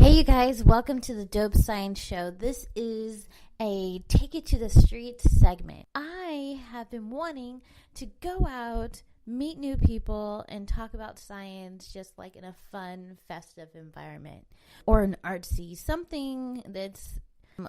Hey you guys, welcome to the Dope Science Show. This is a Take It to the Streets segment. I have been wanting to go out, meet new people, and talk about science just like in a fun, festive environment. Or an artsy, something that's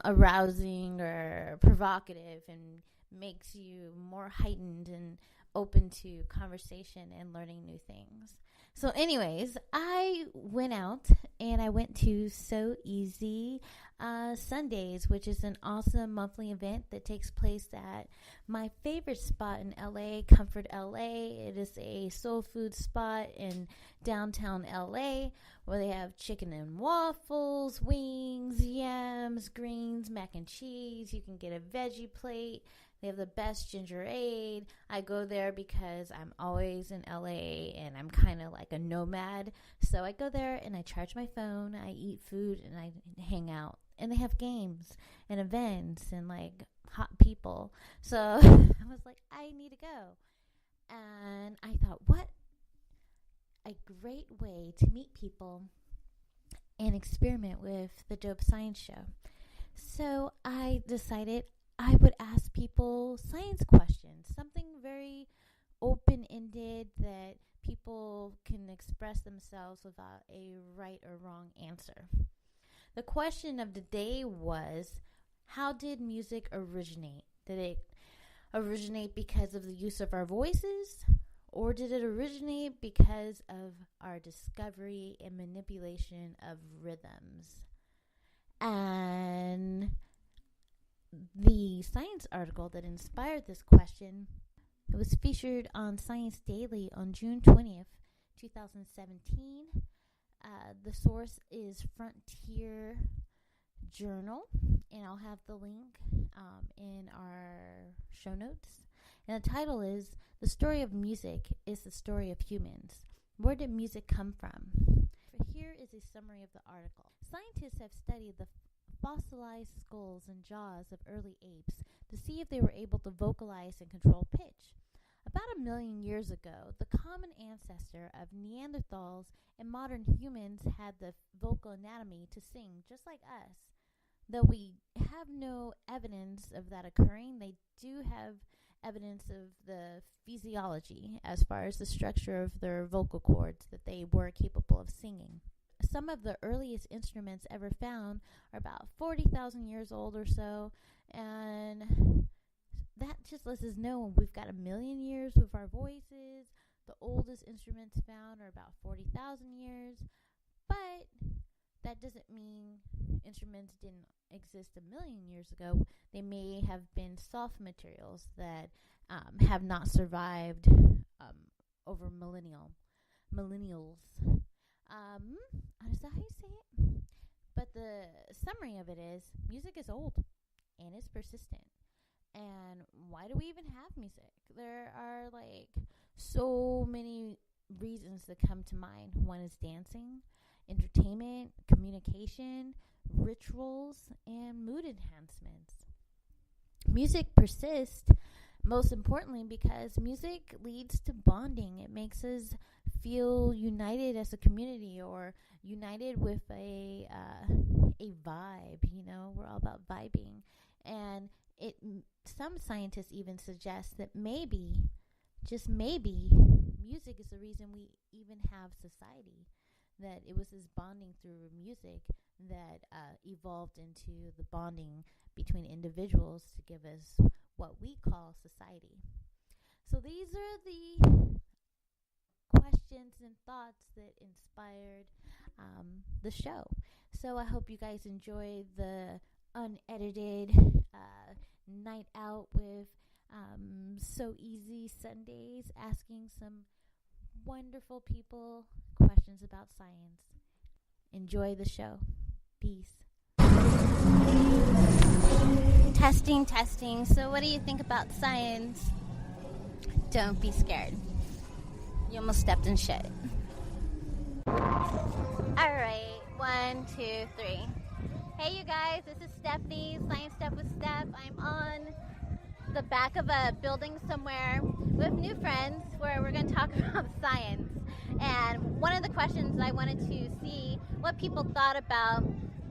arousing or provocative and makes you more heightened and open to conversation and learning new things. So anyways, I went out and I went to So Easy Sundays, which is an awesome monthly event that takes place at my favorite spot in LA, Comfort LA. It is a soul food spot in downtown LA where they have chicken and waffles, wings, yams, greens, mac and cheese. You can get a veggie plate. They have the best ginger ale. I go there because I'm always in LA and I'm kind of like a nomad. So I go there and I charge my phone, I eat food, and I hang out. And they have games and events and like hot people. So I was like, I need to go. And I thought, what a great way to meet people and experiment with the Dope Science Show. So I decided I would ask people science questions, something very open-ended that people can express themselves without a right or wrong answer. The question of the day was, how did music originate? Did it originate because of the use of our voices, or did it originate because of our discovery and manipulation of rhythms? And the science article that inspired this question, it was featured on Science Daily on June 20th, 2017. The source is Frontier Journal, and I'll have the link in our show notes. And the title is, "The Story of Music is the Story of Humans. Where did music come from?" Here is a summary of the article. Scientists have studied the fossilized skulls and jaws of early apes to see if they were able to vocalize and control pitch. About 1 million years ago, the common ancestor of Neanderthals and modern humans had the vocal anatomy to sing just like us. Though we have no evidence of that occurring, they do have evidence of the physiology as far as the structure of their vocal cords that they were capable of singing. Some of the earliest instruments ever found are about 40,000 years old or so, and that just lets us know we've got 1 million years with our voices. The oldest instruments found are about 40,000 years, but that doesn't mean instruments didn't exist 1 million years ago. They may have been soft materials that have not survived over millennials. Is that how you say it? But the summary of it is, music is old and it's persistent. And why do we even have music? There are like so many reasons that come to mind. One is dancing, entertainment, communication, rituals, and mood enhancements. Music persists most importantly because music leads to bonding. It makes us feel united as a community, or united with a vibe. You know, we're all about vibing, and some scientists even suggest that maybe, just maybe, music is the reason we even have society. That it was this bonding through music that evolved into the bonding between individuals to give us what we call society. So these are the questions and thoughts that inspired the show. So I hope you guys enjoy the unedited night out with So Easy Sundays, asking some wonderful people questions about science. Enjoy the show. Peace. Testing. So what do you think about science? Don't be scared. You almost stepped in shit. Alright, 1, 2, 3. Hey you guys, this is Stephanie, Science Step with Steph. I'm on the back of a building somewhere with new friends where we're going to talk about science. And one of the questions I wanted to see what people thought about,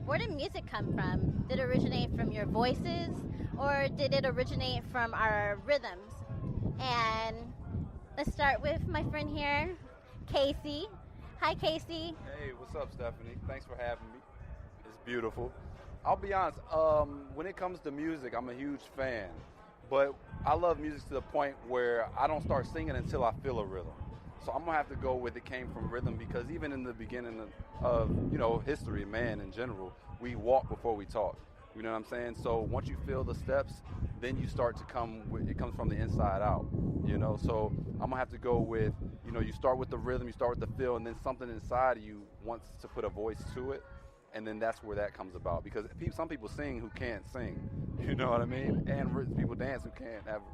where did music come from? Did it originate from your voices, or did it originate from our rhythms? And let's start with my friend here, Casey. Hi, Casey. Hey, what's up, Stephanie? Thanks for having me. It's beautiful. I'll be honest, when it comes to music, I'm a huge fan. But I love music to the point where I don't start singing until I feel a rhythm. So I'm going to have to go with it came from rhythm, because even in the beginning of history, man, in general, we walk before we talk. You know what I'm saying? So once you feel the steps, then you start to it comes from the inside out, So I'm going to have to go with, you start with the rhythm, you start with the feel, and then something inside of you wants to put a voice to it. And then that's where that comes about, because some people sing who can't sing, you know what I mean? And people dance who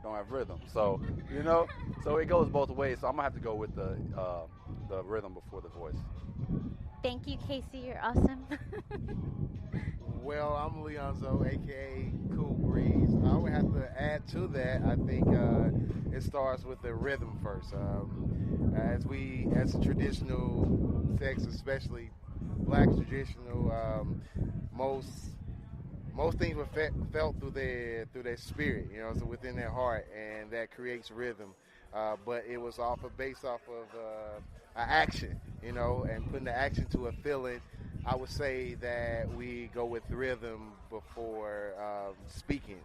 don't have rhythm. So, so it goes both ways. So I'm gonna have to go with the rhythm before the voice. Thank you, Casey. You're awesome. Well, I'm Leonzo, aka Cool Breeze. I would have to add to that. I think it starts with the rhythm first. As a traditional sex, especially Black traditional, most things were felt through their spirit, so within their heart, and that creates rhythm. But it was based off of an action, and putting the action to a feeling. I would say that we go with rhythm before speaking,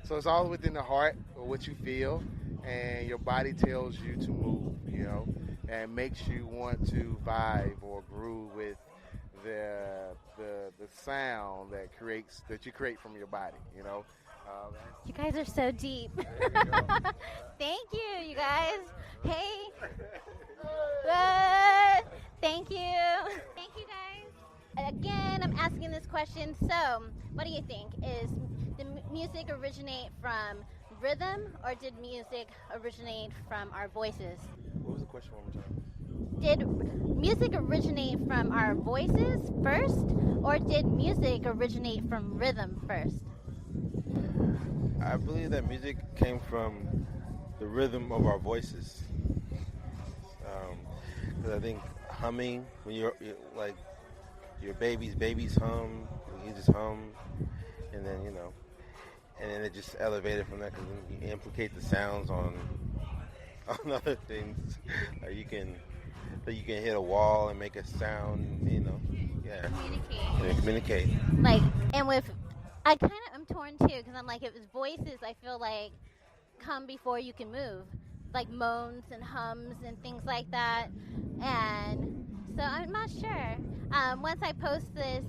So it's all within the heart, or what you feel, and your body tells you to move, and makes you want to vibe or groove with the sound that you create from your body, You guys are so deep. Thank you, you guys. Hey. Thank you. Thank you, guys. Again, I'm asking this question. So, what do you think? Did music originate from rhythm, or did music originate from our voices? What was the question one more time? Did music originate from our voices first, or did music originate from rhythm first? I believe that music came from the rhythm of our voices. Because I think humming, when you're like your babies hum, you just hum, and then and then it just elevated from that, because then you implicate the sounds on other things. Like you can hit a wall and make a sound, yeah. Communicate. Like, and I kind of am torn too, because I'm like, if it's voices, I feel like come before you can move, like moans and hums and things like that. And so I'm not sure. Once I post this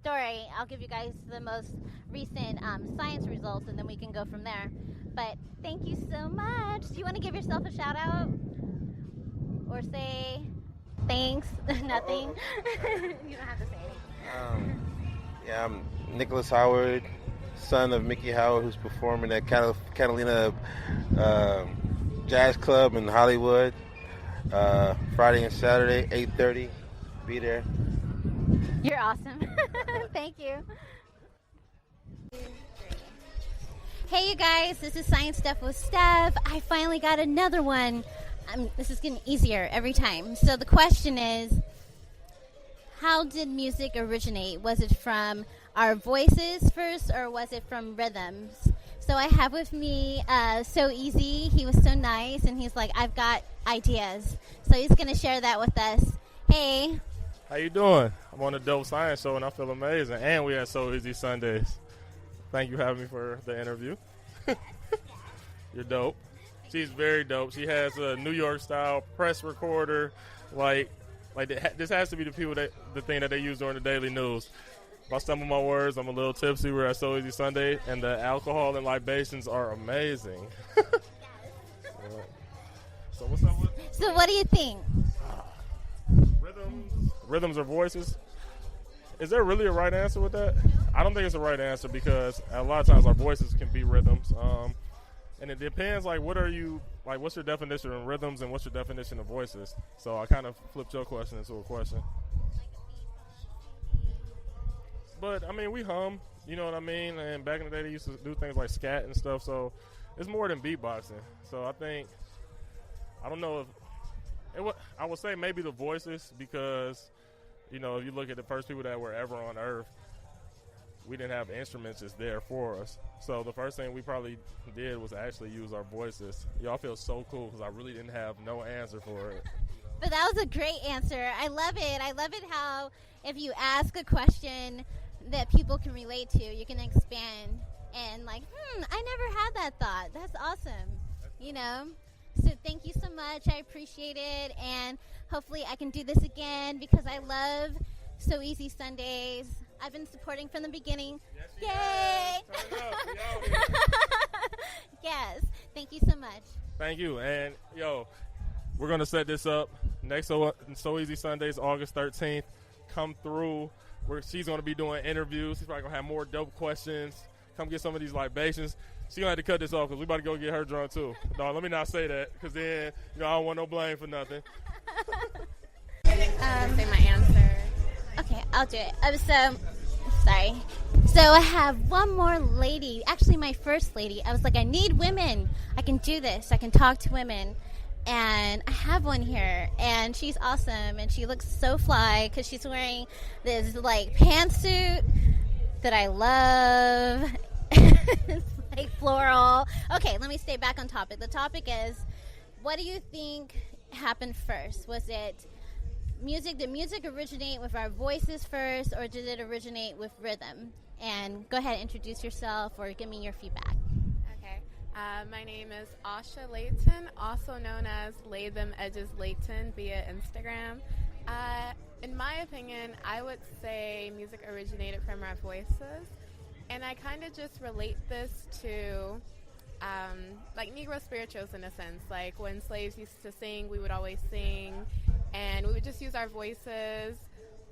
story, I'll give you guys the most recent science results, and then we can go from there. But thank you so much. Do you want to give yourself a shout out? Or say thanks? Nothing? You don't have to say anything. Yeah, I'm Nicholas Howard, son of Mickey Howard, who's performing at Catalina Jazz Club in Hollywood, Friday and Saturday, 8:30. Be there. You're awesome. Thank you. Hey, you guys. This is Science Stuff with Steph. I finally got another one. This is getting easier every time. So the question is, how did music originate? Was it from our voices first, or was it from rhythms? So I have with me So Easy. He was so nice, and he's like, I've got ideas. So he's going to share that with us. Hey. How you doing? I'm on the Dope Science Show, and I feel amazing. And we have So Easy Sundays. Thank you for having me for the interview. You're dope. She's very dope. She has a New York style press recorder. This has to be the thing that they use during the daily news. If I stumble my words, I'm a little tipsy. We're at So Easy Sunday, and the alcohol and libations are amazing. So what's up with? So what do you think? Rhythms or voices? Is there really a right answer with that? I don't think it's a right answer, because a lot of times our voices can be rhythms. And it depends, what's your definition of rhythms and what's your definition of voices? So I kind of flipped your question into a question. But, we hum. You know what I mean? And back in the day, they used to do things like scat and stuff. So it's more than beatboxing. So I don't know if I would say maybe the voices, because, you know, if you look at the first people that were ever on Earth, we didn't have instruments just there for us. So the first thing we probably did was actually use our voices. Y'all feel so cool because I really didn't have no answer for it. But that was a great answer. I love it. I love it how if you ask a question that people can relate to, you can expand and like, I never had that thought. That's awesome. You know? So thank you so much. I appreciate it. And hopefully I can do this again because I love So Easy Sundays. I've been supporting from the beginning. Yes, yay! Turn it up. We out here. Yes. Thank you so much. Thank you. And, yo, we're going to set this up. Next So Easy Sundays, August 13th. Come through. She's going to be doing interviews. She's probably going to have more dope questions. Come get some of these libations. She's going to have to cut this off because we about to go get her drunk, too. No, let me not say that because then, I don't want no blame for nothing. Say my answer. Okay, I'll do it. Sorry. So I have one more lady, actually my first lady. I was like, I need women. I can do this. I can talk to women. And I have one here, and she's awesome, and she looks so fly because she's wearing this, like, pantsuit that I love. It's, like, floral. Okay, let me stay back on topic. The topic is, what do you think happened first? Was it music? Did music originate with our voices first, or did it originate with rhythm? And go ahead and introduce yourself or give me your feedback. Okay. My name is Asha Layton, also known as Lay Them Edges Layton via Instagram. In my opinion, I would say music originated from our voices. And I kind of just relate this to like Negro spirituals in a sense. Like when slaves used to sing, we would always sing. And we would just use our voices.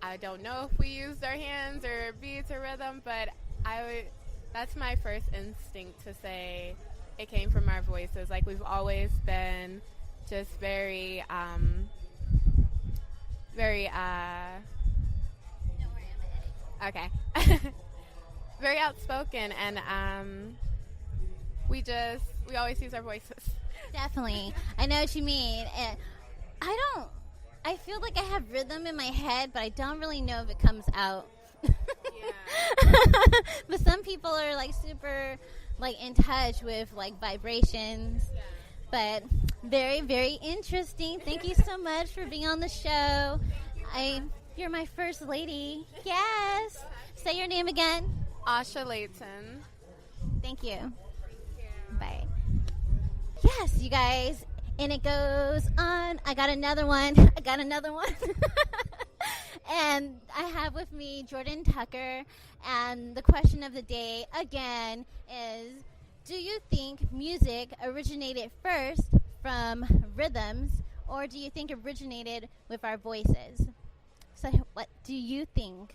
I don't know if we used our hands or beats or rhythm, but that's my first instinct to say it came from our voices. Like we've always been just very very outspoken, and we always use our voices. Definitely. I know what you mean. And I feel like I have rhythm in my head, but I don't really know if it comes out. Yeah. But some people are like super like in touch with like vibrations. Yeah. But very, very interesting. Thank you so much for being on the show. You're my first lady. Yes. Say your name again. Asha Layton. Thank you. Bye. Yes, you guys. And it goes on. I got another one. And I have with me Jordan Tucker. And the question of the day, again, is, do you think music originated first from rhythms, or do you think it originated with our voices? So what do you think?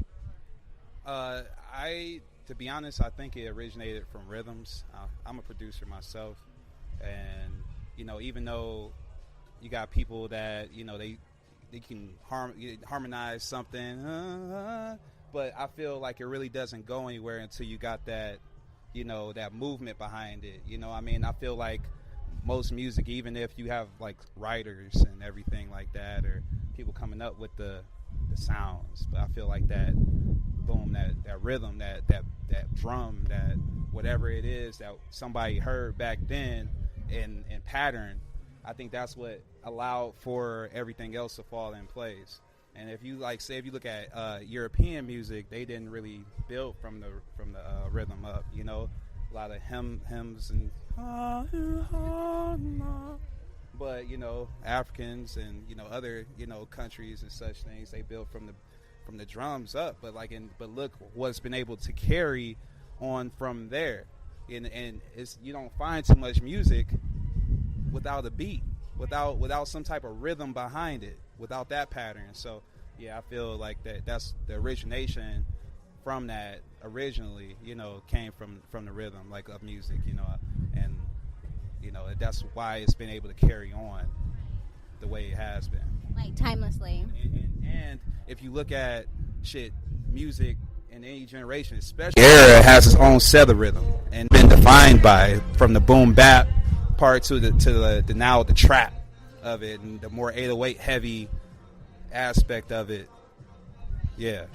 To be honest, I think it originated from rhythms. I'm a producer myself, and even though you got people that they can harmonize something, but I feel like it really doesn't go anywhere until you got that that movement behind it. I feel like most music, even if you have like writers and everything like that, or people coming up with the sounds, but I feel like that boom, that rhythm, that drum, that whatever it is that somebody heard back then in pattern, I think that's what allowed for everything else to fall in place. And if you if you look at European music, they didn't really build from the rhythm up. A lot of hymns and but Africans and other countries and such things, they built from the drums up. But look what's been able to carry on from there. And it's, you don't find too much music without a beat, without some type of rhythm behind it, without that pattern. So yeah, I feel like that's the origination from that originally, came from the rhythm of music, and that's why it's been able to carry on the way it has been, timelessly. And if you look at music in any generation, especially era, has its own set of rhythm and been defined by from the boom bap part to the now the trap of it and the more 808 heavy aspect of it. Yeah.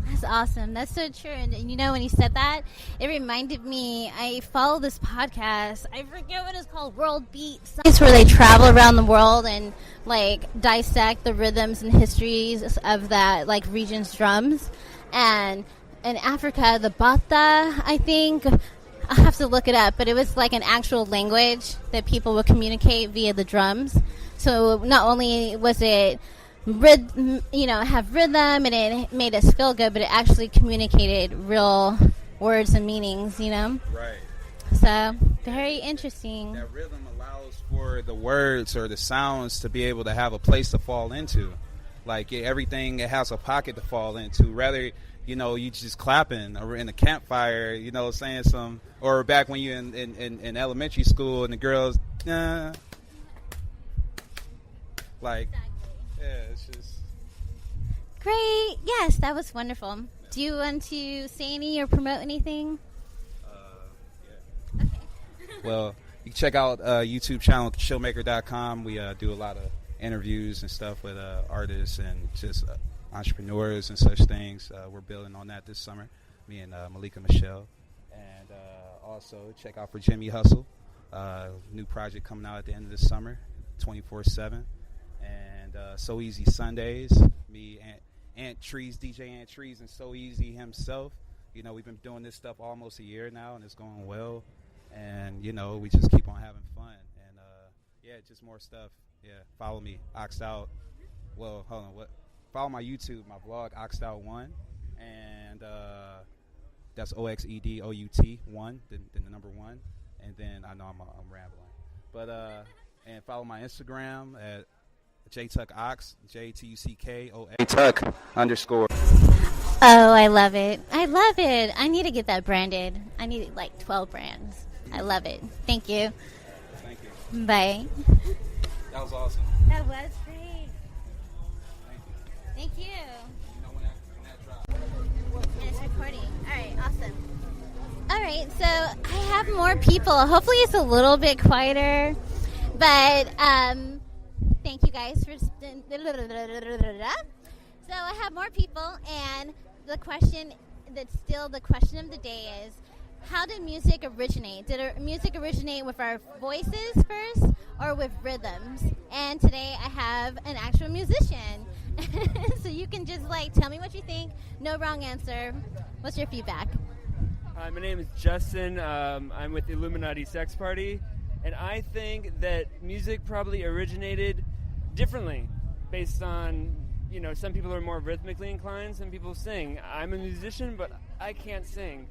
That's awesome. That's so true. And you know, when you said that, it reminded me, I follow this podcast. I forget what it's called, World Beats. It's where they travel around the world and, like, dissect the rhythms and histories of that, like, region's drums. And in Africa, the Bata, I think, I'll have to look it up, but it was like an actual language that people would communicate via the drums. So not only was it have rhythm and it made us feel good, but it actually communicated real words and meanings, you know? Right. So, very interesting. That rhythm allows for the words or the sounds to be able to have a place to fall into. Like everything, it has a pocket to fall into. Rather, you just clapping or in a campfire, saying some, or back when you're in elementary school and the girls, like, yeah, it's just great. Yes, that was wonderful. Do you want to say any or promote anything? Yeah. Okay. Well, you can check out YouTube channel Chillmaker.com. We do a lot of interviews and stuff with artists and just entrepreneurs and such things. We're building on that this summer, me and Malika Michelle. And also check out for Jimmy Hustle, new project coming out at the end of this summer, 24/7. And So Easy Sundays, me, Ant Trees, DJ Ant Trees, and So Easy himself. We've been doing this stuff almost a year now, and it's going well. And, we just keep on having fun. And, just more stuff. Yeah, follow me, Oxed Out. Well, hold on, what? Follow my YouTube, my vlog, Oxed Out 1. And that's OXEDOUT 1, then the number 1. And then I know I'm rambling. But, and follow my Instagram at JTuckOx, JTUCKOX Tuck _. Oh, I love it. I love it. I need to get that branded. I need like 12 brands. I love it. Thank you. Thank you. Bye. That was awesome. That was great. Thank you. When that drops. And it's recording. All right, awesome. All right, so I have more people. Hopefully it's a little bit quieter, but thank you guys for. So I have more people, and the question of the day is, how did music originate? Did music originate with our voices first or with rhythms? And today I have an actual musician. So you can just tell me what you think. No wrong answer. What's your feedback? Hi, my name is Justin. I'm with the Illuminati Sex Party. And I think that music probably originated differently based on, some people are more rhythmically inclined, some people sing. I'm a musician, but I can't sing.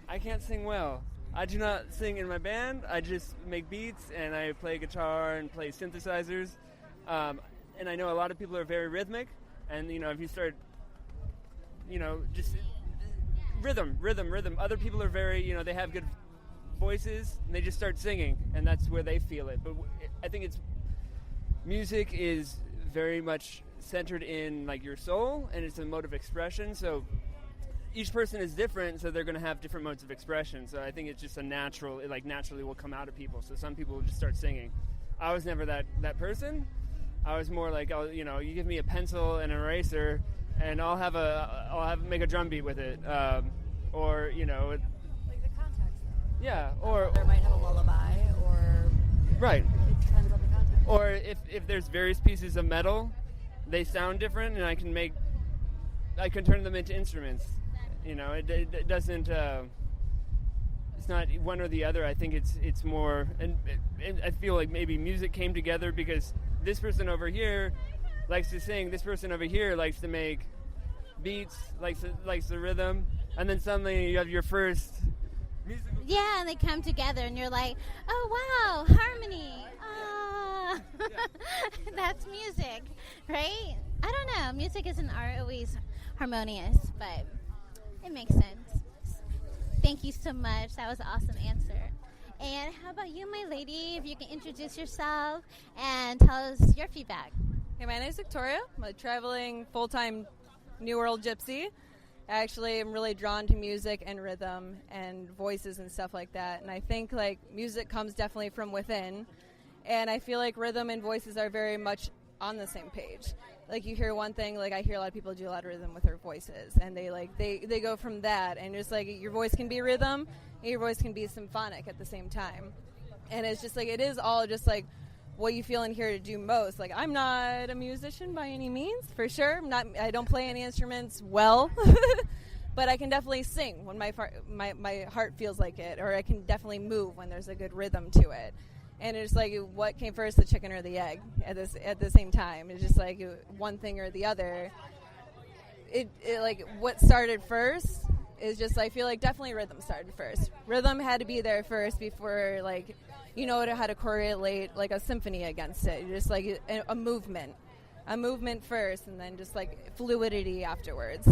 I can't sing well. I do not sing in my band. I just make beats and I play guitar and play synthesizers. And I know a lot of people are very rhythmic. And, if you start, just rhythm. Other people are very, they have good voices and they just start singing and that's where they feel it. But I think music is very much centered in your soul and it's a mode of expression. So each person is different, so they're going to have different modes of expression. So I think it's just it naturally will come out of people. So some people will just start singing. I was never that person. I was more you give me a pencil and an eraser, and I'll make a drum beat with it, or like the context. Though. Yeah, or there might have a lullaby, or right. It depends on the context. Or if there's various pieces of metal, they sound different, and I can turn them into instruments. It doesn't. It's not one or the other. I think it's more, and I feel like maybe music came together because this person over here likes to sing. This person over here likes to make beats, likes the rhythm, and then suddenly you have your first musical. Yeah, and they come together, and you're like, oh wow, harmony. Ah, that's music, right? I don't know. Music isn't always harmonious, but it makes sense. Thank you so much. That was an awesome answer. And how about you, my lady? If you can introduce yourself and tell us your feedback. Hey, my name is Victoria. I'm a traveling full-time New World gypsy. I actually am really drawn to music and rhythm and voices and stuff like that. And I think like music comes definitely from within. And I feel like rhythm and voices are very much on the same page. Like you hear one thing, like I hear a lot of people do a lot of rhythm with their voices, and they go from that, and just like your voice can be rhythm, and your voice can be symphonic at the same time. And it's just like it is all just like what you feel in here to do most. Like I'm not a musician by any means, for sure. I don't play any instruments well, but I can definitely sing when my heart feels like it, or I can definitely move when there's a good rhythm to it. And it's like, what came first, the chicken or the egg? At the same time, it's just like one thing or the other. It like what started first is just I feel like definitely rhythm started first. Rhythm had to be there first before like you know how to correlate like a symphony against it. Just like a movement first, and then just like fluidity afterwards.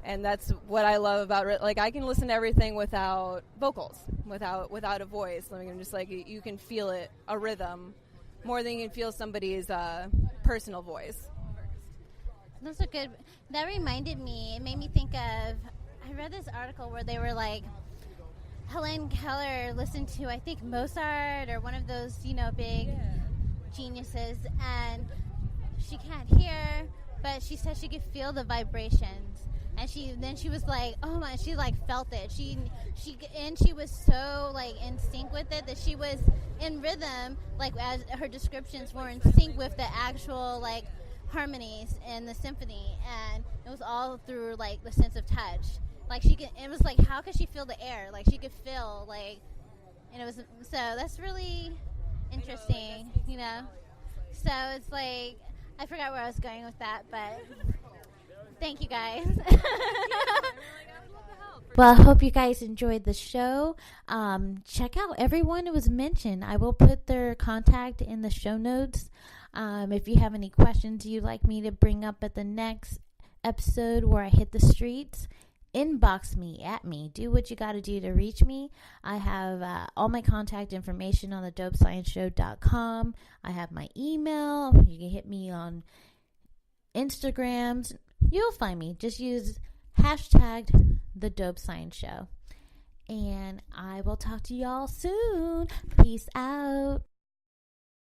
And that's what I love about like I can listen to everything without vocals, without a voice. I mean, just like you can feel it, a rhythm, more than you can feel somebody's personal voice. Those are good. That reminded me. It made me think of. I read this article where they were like, Helen Keller listened to I think Mozart or one of those big geniuses, and she can't hear, but she said she could feel the vibrations. And she was like, oh my, she like felt it. She was so like in sync with it that she was in rhythm, like as her descriptions were in sync with the actual like harmonies in the symphony, and it was all through like the sense of touch. Like it was like, how could she feel the air? Like she could feel like, and it was, so that's really interesting, So it's like, I forgot where I was going with that, but thank you guys. Well, I hope you guys enjoyed the show. Check out everyone who was mentioned. I will put their contact in the show notes. If you have any questions you'd like me to bring up at the next episode where I hit the streets, inbox me, at me. Do what you got to do to reach me. I have all my contact information on the dopescienceshow.com. I have my email. You can hit me on Instagrams. You'll find me. Just use hashtag The Dope Science Show. And I will talk to y'all soon. Peace out.